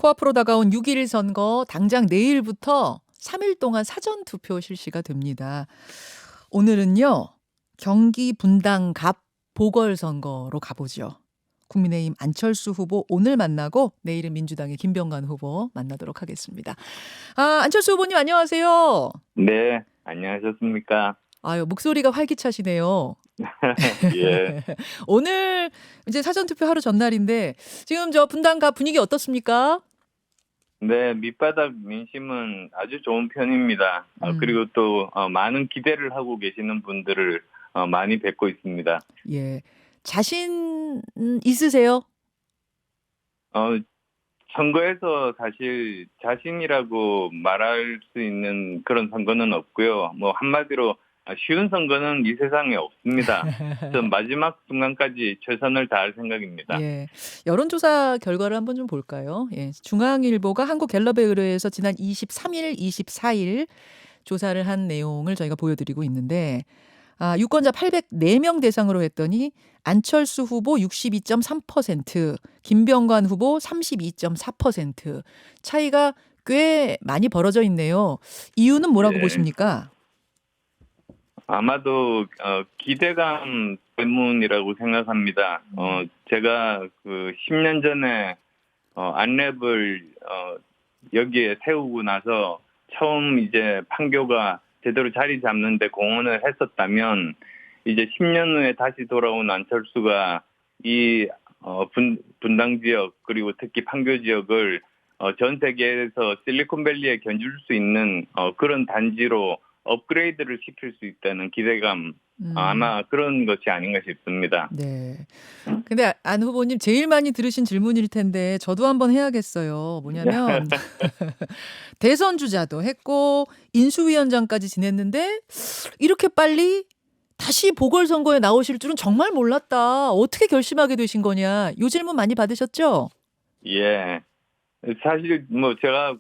코앞으로 다가온 6.11 선거 당장 내일부터 3일 동안 사전 투표 실시가 됩니다. 오늘은요. 경기 분당갑 보궐선거로 가보죠. 국민의힘 안철수 후보 오늘 만나고 내일은 민주당의 김병관 후보 만나도록 하겠습니다. 안철수 후보님 안녕하세요. 네, 안녕하셨습니까? 아유, 목소리가 활기차시네요. 예, 오늘 이제 사전 투표 하루 전날인데 지금 저 분당갑 분위기 어떻습니까? 네, 밑바닥 민심은 아주 좋은 편입니다. 음. 그리고 또 많은 기대를 하고 계시는 분들을 많이 뵙고 있습니다. 예. 자신 있으세요? 어, 선거에서 사실 자신이라고 말할 수 있는 그런 선거는 없고요. 뭐 한마디로 쉬운 선거는 이 세상에 없습니다. 그래서 마지막 순간까지 최선을 다할 생각입니다. 예. 여론조사 결과를 한번 좀 볼까요? 예. 중앙일보가 한국갤럽에 의뢰해서 지난 23일, 24일 조사를 한 내용을 저희가 보여드리고 있는데, 유권자 804명 대상으로 했더니 안철수 후보 62.3%, 김병관 후보 32.4% 차이가 꽤 많이 벌어져 있네요. 이유는 뭐라고 예, 보십니까? 아마도 기대감 때문이라고 생각합니다. 제가 그 10년 전에 안랩을 여기에 세우고 나서 처음 이제 판교가 제대로 자리 잡는데 공헌을 했었다면 이제 10년 후에 다시 돌아온 안철수가 이 분당 지역 그리고 특히 판교 지역을 전 세계에서 실리콘밸리에 견줄 수 있는 그런 단지로 업그레이드를 시킬 수 있다는 기대감, 음. 아마 그런 것이 아닌가 싶습니다. 네. 근데 안 후보님 제일 많이 들으신 질문일 텐데 저도 한번 해야겠어요. 뭐냐면 대선 주자도 했고 인수위원장까지 지냈는데 이렇게 빨리 다시 보궐선거에 나오실 줄은 정말 몰랐다. 어떻게 결심하게 되신 거냐. 요 질문 많이 받으셨죠? 예. 사실 뭐 제가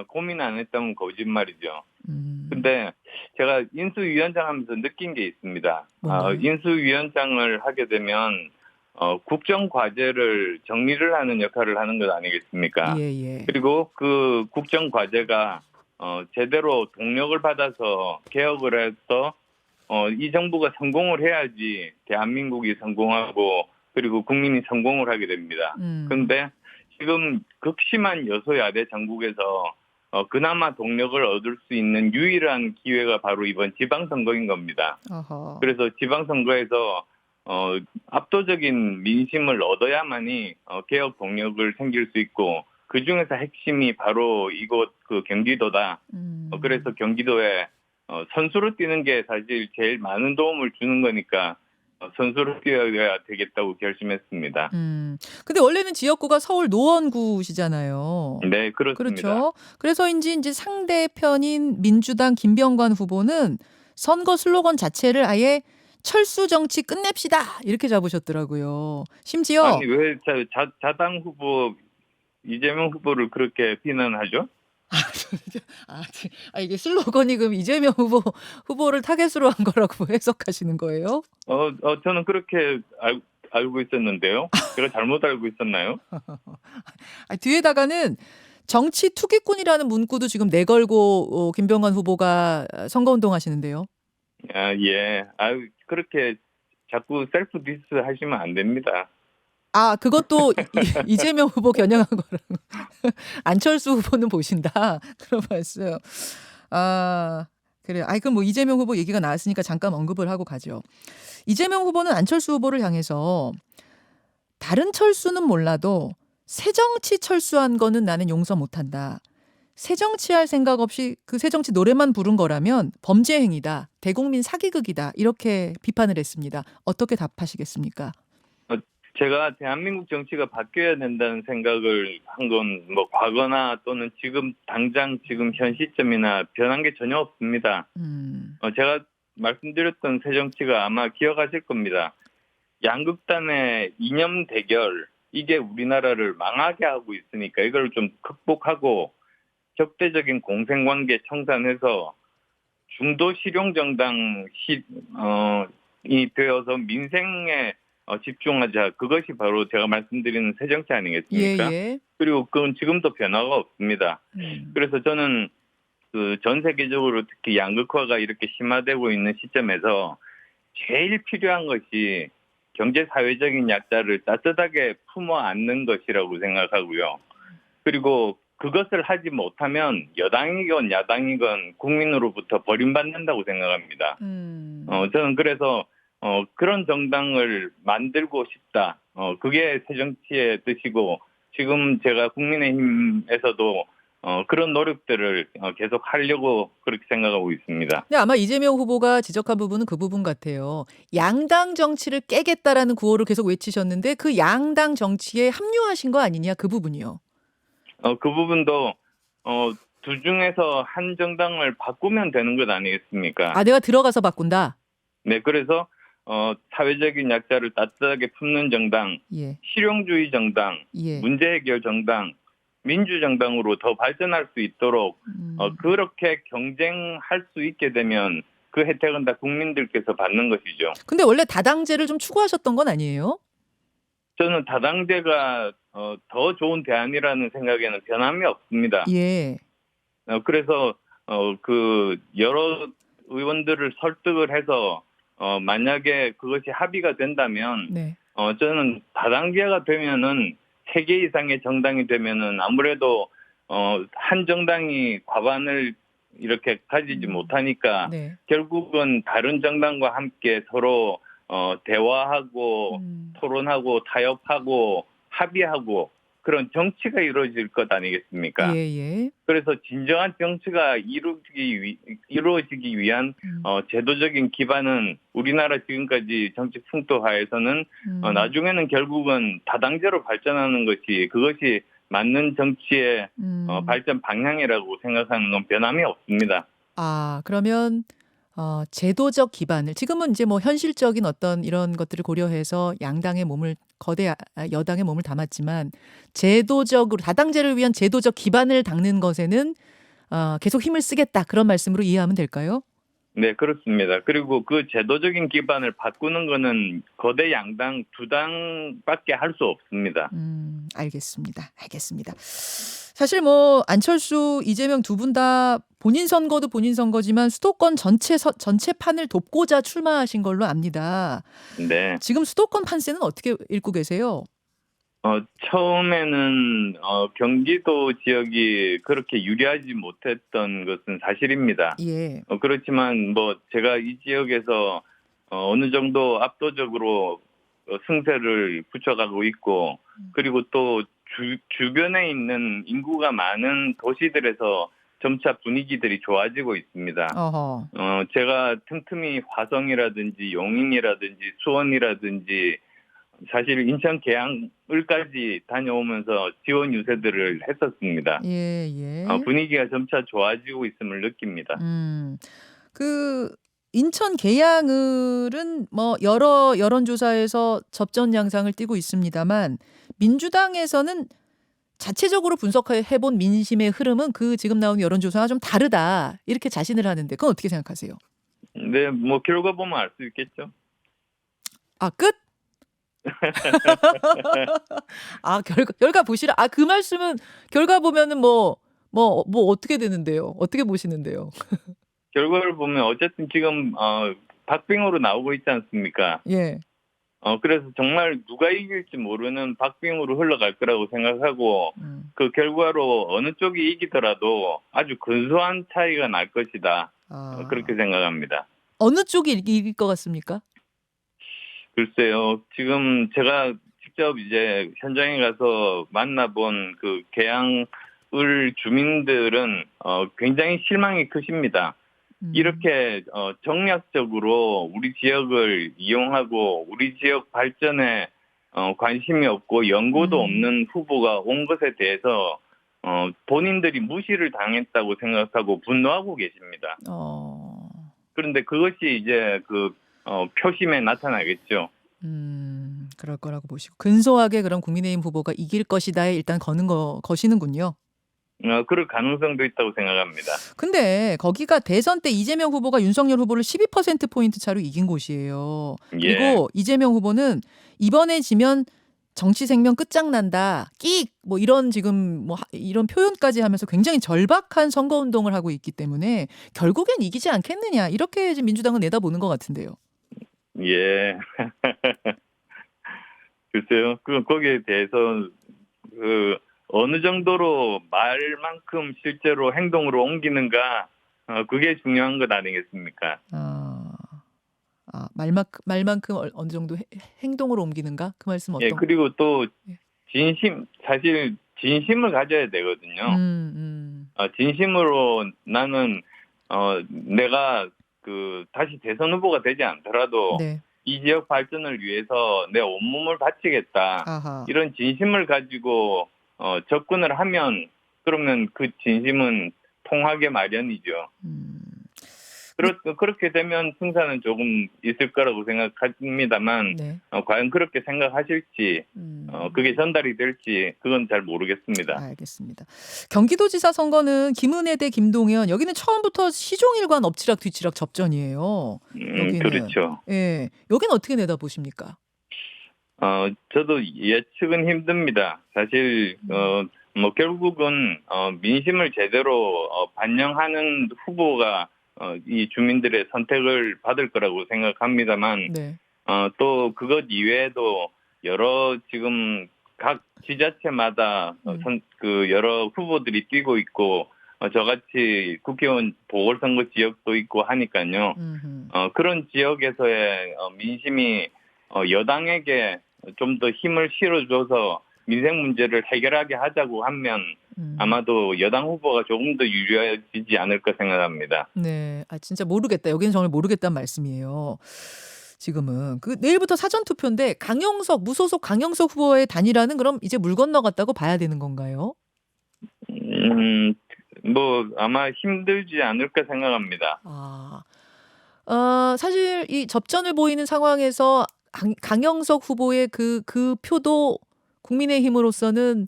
고민 안 했다면 거짓말이죠. 음, 근데 제가 인수위원장 하면서 느낀 게 있습니다. 뭔가요? 인수위원장을 하게 되면 국정 과제를 정리를 하는 역할을 하는 것 아니겠습니까? 예, 예. 그리고 그 국정 과제가 제대로 동력을 받아서 개혁을 해서 이 정부가 성공을 해야지 대한민국이 성공하고 그리고 국민이 성공을 하게 됩니다. 음, 그런데 지금 극심한 여소야대 정국에서 그나마 동력을 얻을 수 있는 유일한 기회가 바로 이번 지방선거인 겁니다. 어허. 그래서 지방선거에서 압도적인 민심을 얻어야만이 개혁 동력을 생길 수 있고 그 중에서 핵심이 바로 이곳 그 경기도다. 그래서 경기도에 선수로 뛰는 게 사실 제일 많은 도움을 주는 거니까 선수로 뛰어야 되겠다고 결심했습니다. 근데 원래는 지역구가 서울 노원구시잖아요. 네, 그렇습니다. 그렇죠. 그래서인지 이제 상대편인 민주당 김병관 후보는 선거 슬로건 자체를 아예 철수 정치 끝냅시다 이렇게 잡으셨더라고요. 심지어 아니 왜 자당 후보 이재명 후보를 그렇게 비난하죠? 이게 슬로건이 그럼 이재명 후보를 타겟으로 한 거라고 해석하시는 거예요? 저는 그렇게 알고 있었는데요. 제가 잘못 알고 있었나요? 뒤에다가는 정치 투기꾼이라는 문구도 지금 내걸고 김병관 후보가 선거운동 하시는데요. 예. 그렇게 자꾸 셀프 디스 하시면 안 됩니다. 그것도 이재명 후보 겨냥한 거라고. 안철수 후보는 보신다. 그런 말씀. 그래요. 그럼 뭐 이재명 후보 얘기가 나왔으니까 잠깐 언급을 하고 가죠. 이재명 후보는 안철수 후보를 향해서 다른 철수는 몰라도 새정치 철수한 거는 나는 용서 못한다. 새정치할 생각 없이 그 새정치 노래만 부른 거라면 범죄 행위다. 대국민 사기극이다. 이렇게 비판을 했습니다. 어떻게 답하시겠습니까? 어, 제가 대한민국 정치가 바뀌어야 된다는 생각을 한 건 뭐 과거나 또는 지금 당장 지금 현 시점이나 변한 게 전혀 없습니다. 음, 제가 말씀드렸던 새정치가 아마 기억하실 겁니다. 양극단의 이념 대결, 이게 우리나라를 망하게 하고 있으니까 이걸 좀 극복하고 적대적인 공생관계 청산해서 중도 실용정당 이 되어서 민생에 집중하자. 그것이 바로 제가 말씀드리는 새 정치 아니겠습니까? 예예. 그리고 그건 지금도 변화가 없습니다. 음. 그래서 저는 그 전 세계적으로 특히 양극화가 이렇게 심화되고 있는 시점에서 제일 필요한 것이 경제 사회적인 약자를 따뜻하게 품어 안는 것이라고 생각하고요. 그리고 그것을 하지 못하면 여당이건 야당이건 국민으로부터 버림받는다고 생각합니다. 음. 저는 그래서 그런 정당을 만들고 싶다. 그게 새정치의 뜻이고 지금 제가 국민의힘에서도 그런 노력들을 계속 하려고 그렇게 생각하고 있습니다. 근데 아마 이재명 후보가 지적한 부분은 그 부분 같아요. 양당 정치를 깨겠다라는 구호를 계속 외치셨는데 그 양당 정치에 합류하신 거 아니냐 그 부분이요. 그 부분도 두 중에서 한 정당을 바꾸면 되는 것 아니겠습니까? 아 내가 들어가서 바꾼다. 네, 그래서 사회적인 약자를 따뜻하게 품는 정당, 예. 실용주의 정당, 예. 문제 해결 정당, 민주정당으로 더 발전할 수 있도록 음. 그렇게 경쟁할 수 있게 되면 그 혜택은 다 국민들께서 받는 것이죠. 근데 원래 다당제를 좀 추구하셨던 건 아니에요? 저는 다당제가 더 좋은 대안이라는 생각에는 변함이 없습니다. 예. 그래서 그 여러 의원들을 설득을 해서 만약에 그것이 합의가 된다면 네. 저는 다당제가 되면은 3개 이상의 정당이 되면은 아무래도 한 정당이 과반을 이렇게 가지지 못하니까 네. 결국은 다른 정당과 함께 서로 대화하고 음. 토론하고 타협하고 합의하고 그런 정치가 이루어질 것 아니겠습니까? 예예. 그래서 진정한 정치가 이루어지기 위한 음. 제도적인 기반은 우리나라 지금까지 정치 풍토화에서는 음. 나중에는 결국은 다당제로 발전하는 것이 그것이 맞는 정치의 발전 방향이라고 생각하는 건 변함이 없습니다. 아 그러면 제도적 기반을 지금은 이제 뭐 현실적인 어떤 이런 것들을 고려해서 양당의 몸을 여당의 몸을 담았지만 제도적으로 다당제를 위한 제도적 기반을 닦는 것에는 계속 힘을 쓰겠다 그런 말씀으로 이해하면 될까요? 네, 그렇습니다. 그리고 그 제도적인 기반을 바꾸는 거는 거대 양당 두 당밖에 할 수 없습니다. 알겠습니다. 알겠습니다. 사실 뭐 안철수, 이재명 두 분 다 본인 선거도 본인 선거지만 수도권 전체 판을 돕고자 출마하신 걸로 압니다. 네. 지금 수도권 판세는 어떻게 읽고 계세요? 처음에는 경기도 지역이 그렇게 유리하지 못했던 것은 사실입니다. 예. 그렇지만 뭐 제가 이 지역에서 어느 정도 압도적으로 승세를 붙여가고 있고 그리고 또 주변에 있는 인구가 많은 도시들에서 점차 분위기들이 좋아지고 있습니다. 어허. 제가 틈틈이 화성이라든지 용인이라든지 수원이라든지 사실 인천 계양을까지 다녀오면서 지원 유세들을 했었습니다. 예, 예. 분위기가 점차 좋아지고 있음을 느낍니다. 그 인천 계양을은 뭐 여러 여론조사에서 접전 양상을 띠고 있습니다만 민주당에서는 자체적으로 분석해 본 민심의 흐름은 그 지금 나온 여론조사와 좀 다르다 이렇게 자신을 하는데 그건 어떻게 생각하세요? 네, 뭐 결과 보면 알 수 있겠죠. 아 끝? 아 결과 보시라. 아 그 말씀은 결과 보면은 뭐 어떻게 되는데요? 어떻게 보시는데요? 결과를 보면 어쨌든 지금 박빙으로 나오고 있지 않습니까? 예. 그래서 정말 누가 이길지 모르는 박빙으로 흘러갈 거라고 생각하고 그 결과로 어느 쪽이 이기더라도 아주 근소한 차이가 날 것이다. 아. 그렇게 생각합니다. 어느 쪽이 이길 것 같습니까? 글쎄요. 지금 제가 직접 이제 현장에 가서 만나본 그 계양을 주민들은 굉장히 실망이 크십니다. 이렇게 정략적으로 우리 지역을 이용하고 우리 지역 발전에 관심이 없고 연고도 없는 후보가 온 것에 대해서 본인들이 무시를 당했다고 생각하고 분노하고 계십니다. 그런데 그것이 이제 그 표심에 나타나겠죠. 그럴 거라고 보시고 근소하게 그럼 국민의힘 후보가 이길 것이다에 일단 거시는군요. 그럴 가능성도 있다고 생각합니다. 근데 거기가 대선 때 이재명 후보가 윤석열 후보를 12%포인트 차로 이긴 곳이에요. 예, 그리고 이재명 후보는 이번에 지면 정치 생명 끝장난다. 끽! 뭐 이런 지금 뭐 이런 표현까지 하면서 굉장히 절박한 선거 운동을 하고 있기 때문에 결국엔 이기지 않겠느냐. 이렇게 지금 민주당은 내다보는 것 같은데요. 예. 글쎄요. 거기에 대해서 그 어느 정도로 말만큼 실제로 행동으로 옮기는가, 그게 중요한 것 아니겠습니까? 아, 말만큼 어느 정도 행동으로 옮기는가? 그 말씀 예, 어떤? 그리고 또 예. 사실 진심을 가져야 되거든요. 진심으로 나는 내가 다시 대선 후보가 되지 않더라도 네. 이 지역 발전을 위해서 내 온몸을 바치겠다. 아하. 이런 진심을 가지고 접근을 하면 그러면 그 진심은 통하게 마련이죠. 음. 그렇게 되면 승산은 조금 있을 거라고 생각합니다만 네. 과연 그렇게 생각하실지 그게 전달이 될지 그건 잘 모르겠습니다. 알겠습니다. 경기도지사 선거는 김은혜 대 김동연 여기는 처음부터 시종일관 엎치락 뒤치락 접전이에요. 여기는 그렇죠. 예, 여기는 어떻게 내다보십니까? 저도 예측은 힘듭니다. 사실 뭐 결국은 민심을 제대로 반영하는 후보가 이 주민들의 선택을 받을 거라고 생각합니다만 네. 또 그것 이외에도 여러 지금 각 지자체마다 여러 후보들이 뛰고 있고 저같이 국회의원 보궐선거 지역도 있고 하니까요. 그런 지역에서의 민심이 여당에게 좀 더 힘을 실어줘서 민생 문제를 해결하게 하자고 하면 아마도 여당 후보가 조금 더 유리해지지 않을까 생각합니다. 네. 진짜 모르겠다. 여기는 정말 모르겠다는 말씀이에요. 지금은 내일부터 사전 투표인데 무소속 강영석 후보의 단일화는 그럼 이제 물 건너갔다고 봐야 되는 건가요? 뭐 아마 힘들지 않을까 생각합니다. 사실 이 접전을 보이는 상황에서 강영석 후보의 그 표도 국민의힘으로서는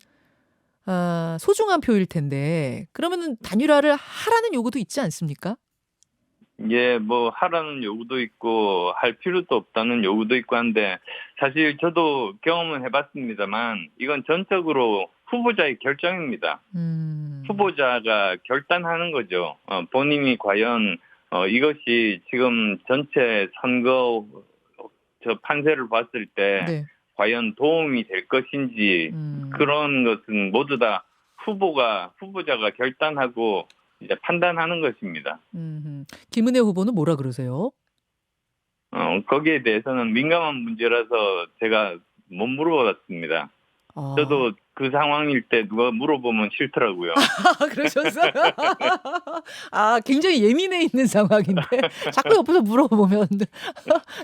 소중한 표일 텐데 그러면은 단일화를 하라는 요구도 있지 않습니까? 예, 뭐 하라는 요구도 있고 할 필요도 없다는 요구도 있고 한데 사실 저도 경험은 해봤습니다만 이건 전적으로 후보자의 결정입니다. 후보자가 결단하는 거죠. 본인이 과연 이것이 지금 전체 선거 판세를 봤을 때 네. 과연 도움이 될 것인지 그런 것은 모두 다 후보자가 결단하고 이제 판단하는 것입니다. 김은혜 후보는 뭐라 그러세요? 거기에 대해서는 민감한 문제라서 제가 못 물어봤습니다. 저도 그 상황일 때 누가 물어보면 싫더라고요. 그러셨어요? 굉장히 예민해 있는 상황인데 자꾸 옆에서 물어보면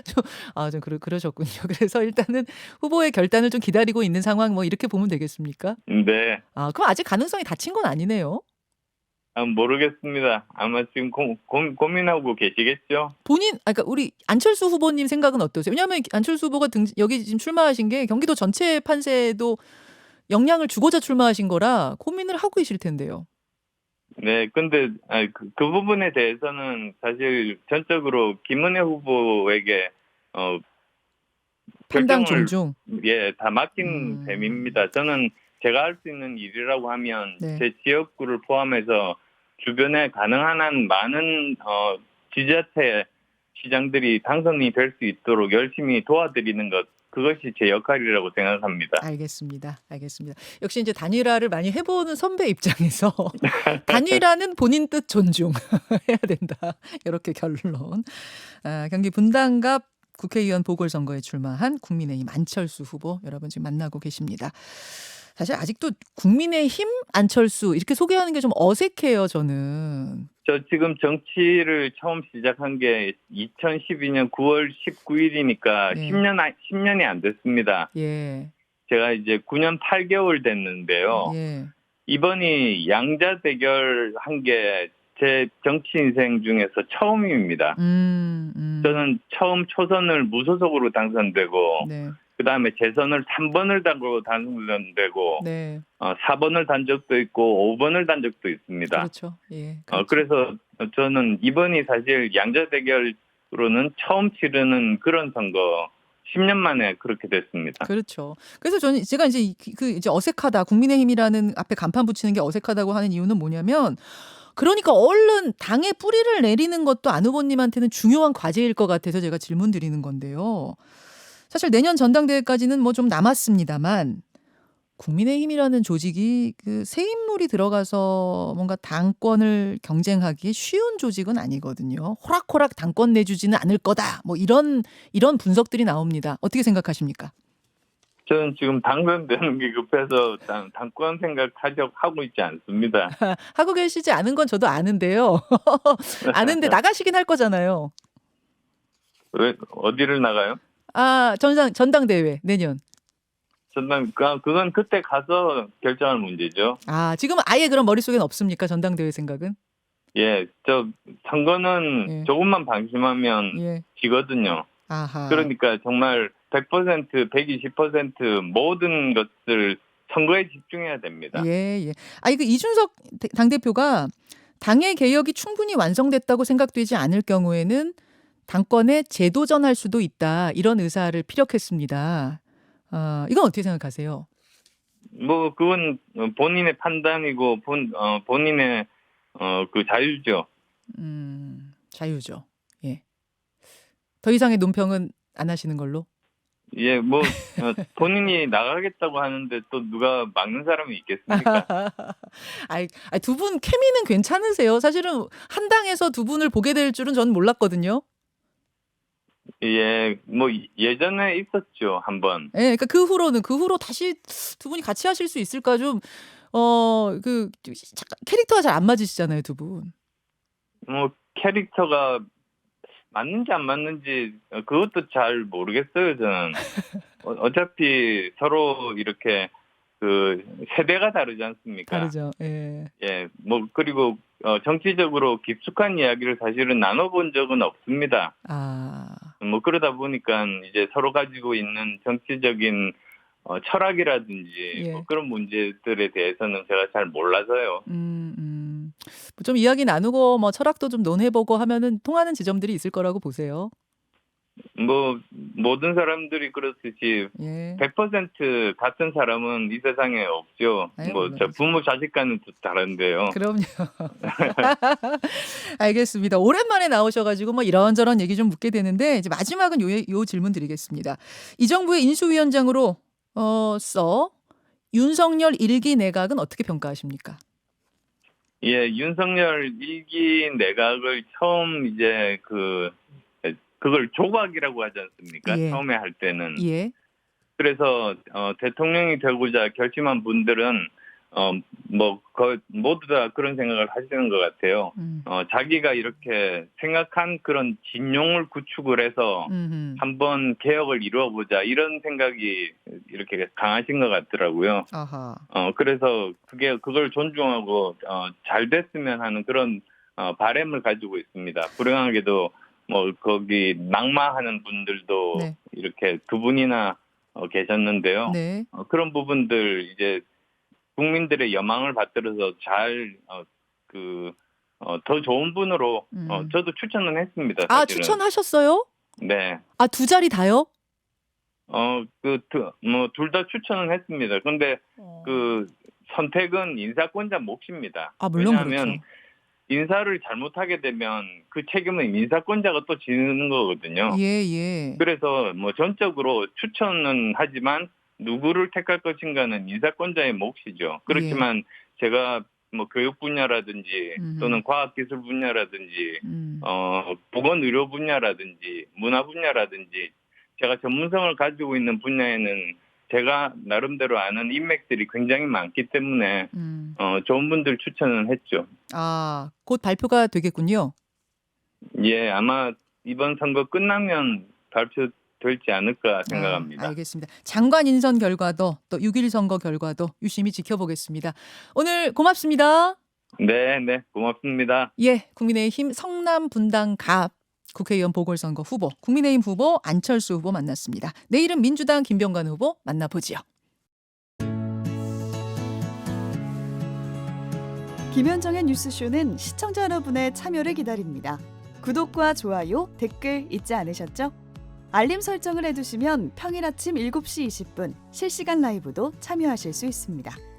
좀 그러셨군요. 그래서 일단은 후보의 결단을 좀 기다리고 있는 상황 뭐 이렇게 보면 되겠습니까? 네. 그럼 아직 가능성이 닫힌 건 아니네요. 모르겠습니다. 아마 지금 고민하고 계시겠죠? 그러니까 우리 안철수 후보님 생각은 어떠세요? 왜냐하면 안철수 후보가 여기 지금 출마하신 게 경기도 전체 판세에도 영향을 주고자 출마하신 거라 고민을 하고 계실 텐데요. 네, 근데 그 부분에 대해서는 사실 전적으로 김은혜 후보에게 판단 결정을 존중. 다 맡긴 셈입니다. 저는 제가 할 수 있는 일이라고 하면 네. 제 지역구를 포함해서 주변에 가능한 한 많은 지자체 시장들이 당선이 될 수 있도록 열심히 도와드리는 것, 그것이 제 역할이라고 생각합니다. 알겠습니다. 역시 이제 단일화를 많이 해보는 선배 입장에서 단일화는 본인 뜻 존중해야 된다. 이렇게 결론. 경기 분당갑 국회의원 보궐선거에 출마한 국민의힘 안철수 후보 여러분 지금 만나고 계십니다. 사실 아직도 국민의힘 안철수 이렇게 소개하는 게 좀 어색해요, 저는. 저 지금 정치를 처음 시작한 게 2012년 9월 19일이니까 네. 10년이 안 됐습니다. 예. 제가 이제 9년 8개월 됐는데요. 예. 이번이 양자 대결한 게 제 정치 인생 중에서 처음입니다. 저는 처음 초선을 무소속으로 당선되고 네. 그다음에 재선을 3번을 달고 당선되고 네. 4번을 단 적도 있고 5번을 단 적도 있습니다. 그렇죠. 예. 그렇죠. 그래서 저는 이번이 사실 양자 대결로는 처음 치르는 그런 선거 10년 만에 그렇게 됐습니다. 그렇죠. 그래서 저는 제가 이제 이제 어색하다. 국민의힘이라는 앞에 간판 붙이는 게 어색하다고 하는 이유는 뭐냐면 그러니까 얼른 당의 뿌리를 내리는 것도 안 후보님한테는 중요한 과제일 것 같아서 제가 질문 드리는 건데요. 사실 내년 전당대회까지는 뭐 좀 남았습니다만 국민의힘이라는 조직이 그 새 인물이 들어가서 뭔가 당권을 경쟁하기에 쉬운 조직은 아니거든요. 호락호락 당권 내주지는 않을 거다. 뭐 이런 분석들이 나옵니다. 어떻게 생각하십니까? 저는 지금 당선되는 게 급해서 당권 하고 있지 않습니다. 하고 계시지 않은 건 저도 아는데요. 아는데 나가시긴 할 거잖아요. 왜 어디를 나가요? 아, 전당대회 내년. 그건 그때 가서 결정할 문제죠. 아, 지금은 아예 그런 머릿속엔 없습니까? 전당대회 생각은? 예, 선거는 예. 조금만 방심하면 예. 지거든요. 아하. 그러니까 정말 100%, 120% 모든 것을 선거에 집중해야 됩니다. 예, 예. 아니 그 이준석 당대표가 당의 개혁이 충분히 완성됐다고 생각되지 않을 경우에는 당권에 재도전할 수도 있다. 이런 의사를 피력했습니다. 이건 어떻게 생각하세요? 그건 본인의 판단이고 본인의 그 자유죠. 자유죠. 예. 더 이상의 논평은 안 하시는 걸로? 예, 본인이 나가겠다고 하는데 또 누가 막는 사람이 있겠습니까? 아이, 두 분 케미는 괜찮으세요? 사실은 한 당에서 두 분을 보게 될 줄은 전 몰랐거든요. 예, 예전에 있었죠, 한 번. 예, 그러니까 그 후로 다시 두 분이 같이 하실 수 있을까 좀, 캐릭터가 잘 안 맞으시잖아요, 두 분. 캐릭터가 맞는지 안 맞는지 그것도 잘 모르겠어요, 저는. 어차피 서로 이렇게 그 세대가 다르지 않습니까? 다르죠. 예. 예, 그리고 정치적으로 깊숙한 이야기를 사실은 나눠본 적은 없습니다. 아, 그러다 보니까 이제 서로 가지고 있는 정치적인 철학이라든지 예. 그런 문제들에 대해서는 제가 잘 몰라서요. 좀 이야기 나누고 뭐 철학도 좀 논해보고 하면은 통하는 지점들이 있을 거라고 보세요. 모든 사람들이 그렇듯이 예. 100% 같은 사람은 이 세상에 없죠. 아유, 저 물론이죠. 부모 자식과는 또 다른데요. 그럼요. 알겠습니다. 오랜만에 나오셔가지고 뭐 이런저런 얘기 좀 묻게 되는데 이제 마지막은 요 질문 드리겠습니다. 이 정부의 인수위원장으로 윤석열 1기 내각은 어떻게 평가하십니까? 예, 윤석열 1기 내각을 처음 이제 그걸 조각이라고 하지 않습니까? 예. 처음에 할 때는. 예. 그래서 대통령이 되고자 결심한 분들은 모두 다 그런 생각을 하시는 것 같아요. 자기가 이렇게 생각한 그런 진용을 구축을 해서 한번 개혁을 이루어보자 이런 생각이 이렇게 강하신 것 같더라고요. 아하. 그래서 그걸 존중하고 잘 됐으면 하는 그런 바람을 가지고 있습니다. 불행하게도 거기 낙마하는 분들도 네. 이렇게 두 분이나 계셨는데요. 네. 그런 부분들 이제 국민들의 여망을 받들어서 더 좋은 분으로 저도 추천은 했습니다. 아, 사실은. 추천하셨어요? 네. 아, 두 자리 다요? 둘 다 추천은 했습니다. 근데 그 선택은 인사권자 몫입니다. 아, 물론 왜냐하면 그렇죠. 인사를 잘못하게 되면 그 책임은 인사권자가 또 지는 거거든요. 예, 예. 그래서 전적으로 추천은 하지만 누구를 택할 것인가는 인사권자의 몫이죠. 그렇지만 제가 교육 분야라든지 또는 과학기술 분야라든지 보건의료 분야라든지 문화 분야라든지 제가 전문성을 가지고 있는 분야에는 제가 나름대로 아는 인맥들이 굉장히 많기 때문에 좋은 분들 추천은 했죠. 아, 곧 발표가 되겠군요. 예, 아마 이번 선거 끝나면 발표될지 않을까 생각합니다. 알겠습니다. 장관 인선 결과도 또 6.1 선거 결과도 유심히 지켜보겠습니다. 오늘 고맙습니다. 네, 고맙습니다. 예, 국민의힘 성남 분당 갑 국회의원 보궐선거 후보, 국민의힘 후보 안철수 후보 만났습니다. 내일은 민주당 김병관 후보 만나보지요. 김현정의 뉴스쇼는 시청자 여러분의 참여를 기다립니다. 구독과 좋아요, 댓글 잊지 않으셨죠? 알림 설정을 해두시면 평일 아침 7시 20분 실시간 라이브도 참여하실 수 있습니다.